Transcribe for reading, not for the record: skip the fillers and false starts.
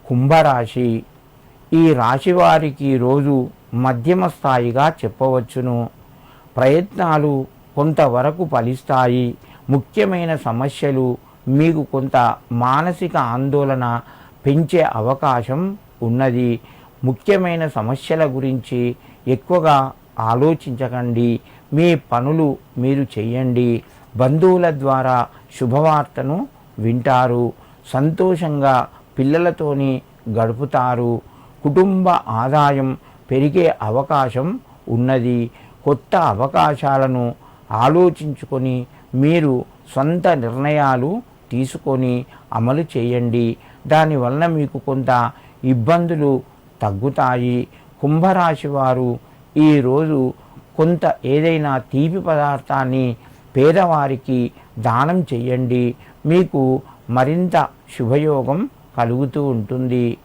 కుంభరాశి. ఈ రాశి వారికి రోజు మధ్యమ స్థాయిగా చెప్పవచ్చును. ప్రయత్నాలు కొంతవరకు ఫలిస్తాయి. ముఖ్యమైన సమస్యలు మీకు కొంత మానసిక ఆందోళన పెంచే అవకాశం ఉన్నది. ముఖ్యమైన సమస్యల గురించి ఎక్కువగా ఆలోచించకండి. మీ పనులు మీరు చేయండి. బంధువుల ద్వారా శుభవార్తను వింటారు. సంతోషంగా పిల్లలతోని గడుపుతారు. కుటుంబ ఆదాయం పెరిగే అవకాశం ఉన్నది. కొత్త అవకాశాలను ఆలోచించుకొని మీరు సొంత నిర్ణయాలు తీసుకొని అమలు చేయండి. దానివల్ల మీకు కొంత ఇబ్బందులు తగ్గుతాయి. కుంభరాశి వారు ఈరోజు కొంత ఏదైనా తీపి పదార్థాన్ని పేదవారికి దానం చేయండి. మీకు మరింత శుభయోగం కలుగుతూ ఉంటుంది.